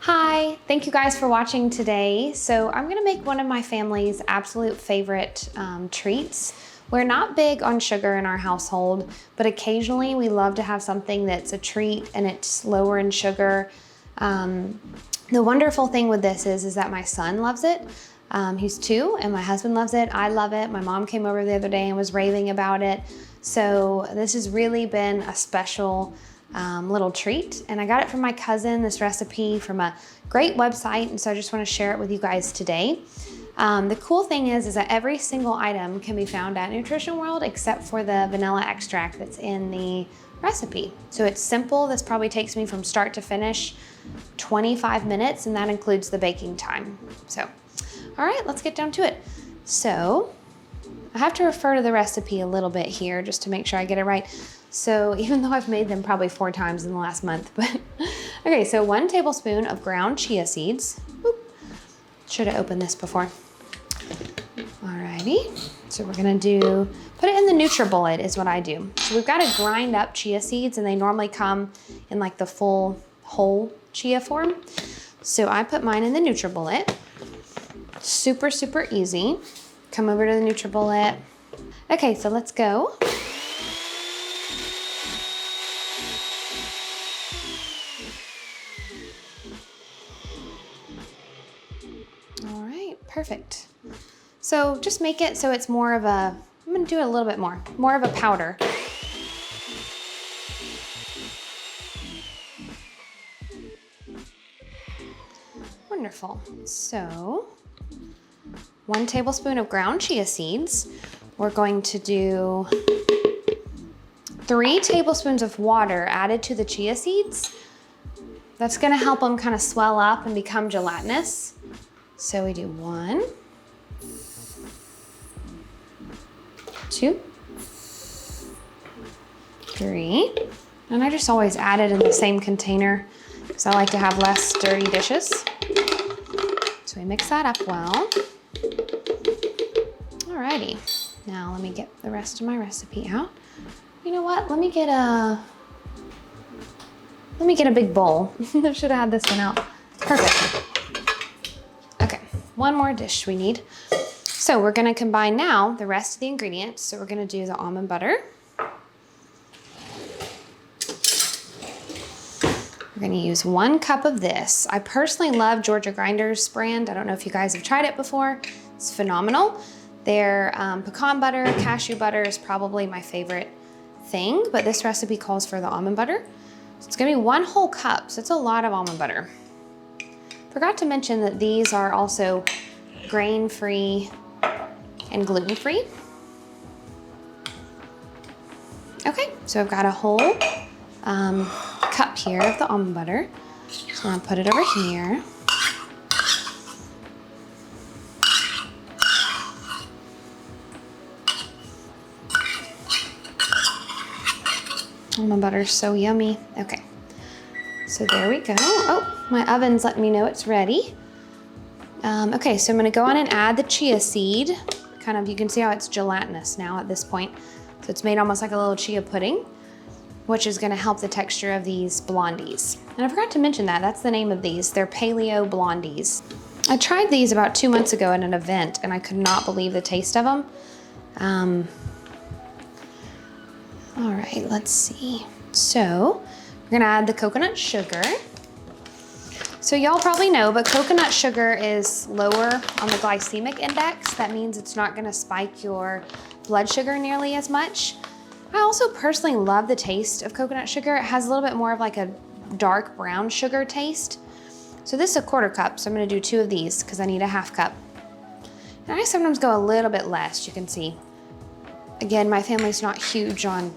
Hi, thank you guys for watching today. So I'm gonna make one of my family's absolute favorite treats. We're not big on sugar in our household, but occasionally we love to have something that's a treat and it's lower in sugar. The wonderful thing with this is that my son loves it. He's 2 and my husband loves it. I love it. My mom came over the other day and was raving about it. So this has really been a special little treat, and I got it from my cousin, this recipe from a great website, and so I just want to share it with you guys today. The cool thing is that every single item can be found at Nutrition World except for the vanilla extract that's in the recipe. So it's simple. This probably takes me from start to finish 25 minutes, and that includes the baking time. So, all right, let's get down to it. So I have to refer to the recipe a little bit here just to make sure I get it right. So even though I've made them probably 4 times in the last month, but okay, so 1 tablespoon of ground chia seeds. Oop, should have opened this before. Alrighty, so we're gonna put it in the NutriBullet is what I do. So we've got to grind up chia seeds, and they normally come in like the full whole chia form. So I put mine in the NutriBullet. Super, super easy. Come over to the NutriBullet. Okay, so let's go. All right, perfect. So just make it so it's more of a, I'm gonna do it a little bit more of a powder. Wonderful. So 1 tablespoon of ground chia seeds. We're going to do 3 tablespoons of water added to the chia seeds. That's gonna help them kind of swell up and become gelatinous. So we do 1, 2, 3. And I just always add it in the same container because I like to have less dirty dishes. So we mix that up well. Alrighty, now let me get the rest of my recipe out. You know what, let me get a big bowl. I should have had this one out. Perfect. Okay, 1 more dish we need. So we're gonna combine now the rest of the ingredients. So we're gonna do the almond butter. We're gonna use 1 cup of this. I personally love Georgia Grinders brand. I don't know if you guys have tried it before. It's phenomenal. Their pecan butter, cashew butter is probably my favorite thing, but this recipe calls for the almond butter. So it's gonna be 1 whole cup, so it's a lot of almond butter. Forgot to mention that these are also grain-free and gluten-free. Okay, so I've got a whole cup here of the almond butter. So I'm gonna put it over here. Almond butter is so yummy. Okay, so there we go. Oh, my oven's letting me know it's ready. Okay, so I'm gonna go on and add the chia seed. Kind of, you can see how it's gelatinous now at this point. So it's made almost like a little chia pudding, which is gonna help the texture of these Blondies. And I forgot to mention that, that's the name of these. They're Paleo Blondies. I tried these about 2 months ago at an event and I could not believe the taste of them. All right, let's see. So we're gonna add the coconut sugar. So y'all probably know, but coconut sugar is lower on the glycemic index. That means it's not gonna spike your blood sugar nearly as much. I also personally love the taste of coconut sugar. It has a little bit more of like a dark brown sugar taste. So this is a 1/4 cup, so I'm gonna do 2 of these because I need a 1/2 cup. And I sometimes go a little bit less, you can see. Again, my family's not huge on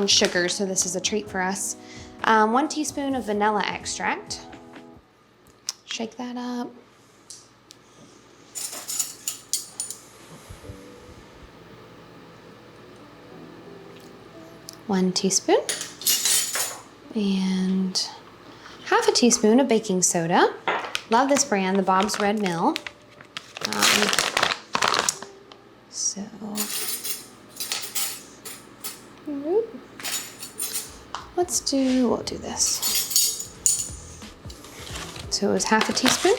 sugar, so this is a treat for us. 1 teaspoon of vanilla extract. Shake that up. One teaspoon. And 1/2 teaspoon of baking soda. Love this brand, the Bob's Red Mill. Nope. We'll do this. So it was half a teaspoon.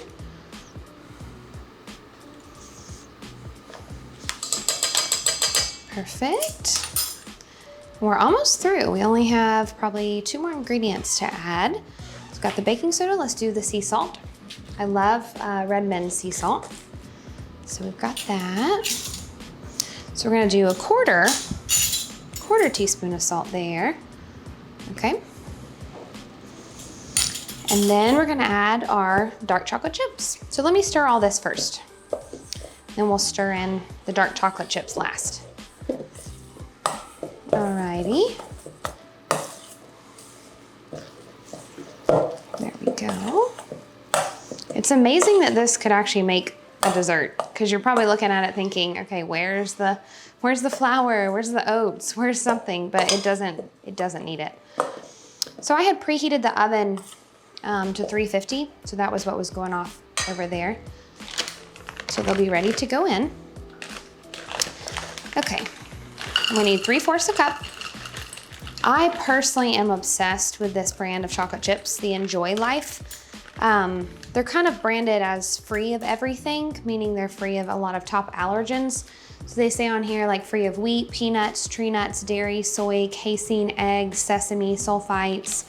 Perfect. We're almost through. We only have probably 2 more ingredients to add. So we've got the baking soda. Let's do the sea salt. I love Redmond sea salt. So we've got that. So we're gonna do a quarter teaspoon of salt there. Okay. And then we're gonna add our dark chocolate chips. So let me stir all this first. Then we'll stir in the dark chocolate chips last. Alrighty. There we go. It's amazing that this could actually make a dessert, because you're probably looking at it thinking, okay, where's the flour? Where's the oats? Where's something? But it doesn't need it. So I had preheated the oven to 350. So that was what was going off over there. So they'll be ready to go in. Okay, we need 3/4 a cup. I personally am obsessed with this brand of chocolate chips, the Enjoy Life. They're kind of branded as free of everything, meaning they're free of a lot of top allergens. So they say on here like free of wheat, peanuts, tree nuts, dairy, soy, casein, eggs, sesame, sulfites,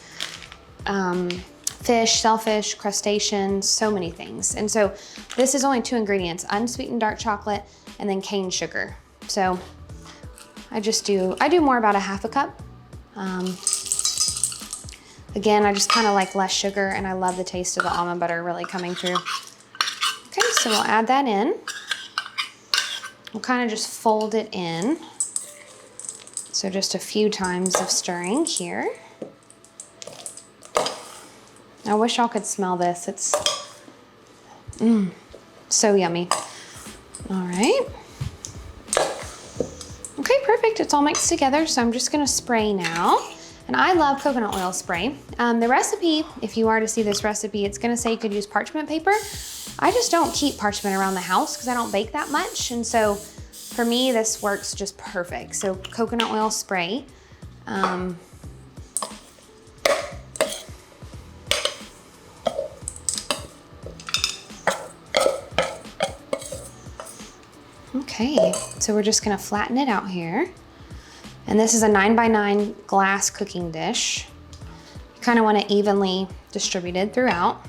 fish, shellfish, crustaceans, so many things. And so this is only 2 ingredients, unsweetened dark chocolate and then cane sugar. So I do more about a half a cup. Again, I just kind of like less sugar, and I love the taste of the almond butter really coming through. Okay, so we'll add that in. We'll kind of just fold it in. So just a few times of stirring here. I wish y'all could smell this. It's so yummy. All right. Okay, perfect. It's all mixed together. So I'm just gonna spray now. And I love coconut oil spray. The recipe, if you are to see this recipe, it's gonna say you could use parchment paper. I just don't keep parchment around the house because I don't bake that much. And so for me, this works just perfect. So coconut oil spray. Okay, so we're just gonna flatten it out here. And this is a 9x9 glass cooking dish. You kind of want it evenly distributed throughout.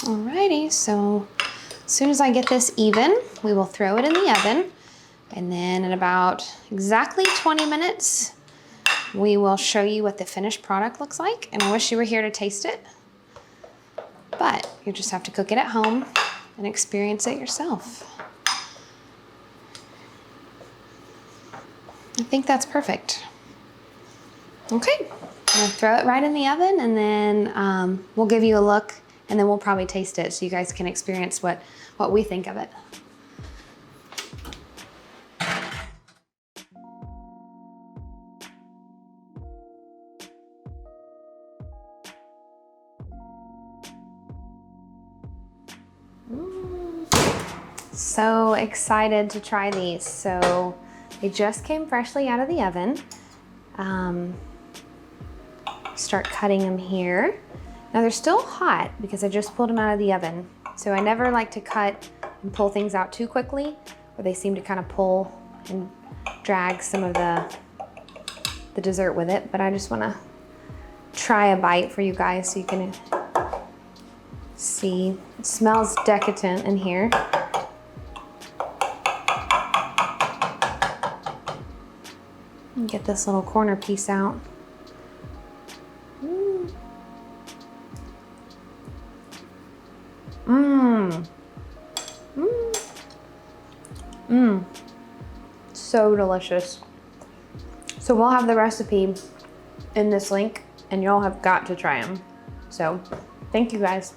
Alrighty, so as soon as I get this even, we will throw it in the oven. And then in about exactly 20 minutes, we will show you what the finished product looks like. And I wish you were here to taste it. But you just have to cook it at home and experience it yourself. I think that's perfect. Okay, I'm gonna throw it right in the oven, and then we'll give you a look, and then we'll probably taste it so you guys can experience what we think of it. So excited to try these. So they just came freshly out of the oven. Start cutting them here. Now they're still hot because I just pulled them out of the oven. So I never like to cut and pull things out too quickly, or they seem to kind of pull and drag some of the dessert with it. But I just want to try a bite for you guys so you can see. It smells decadent in here. Get this little corner piece out. So delicious. So we'll have the recipe in this link, and y'all have got to try them. So thank you guys.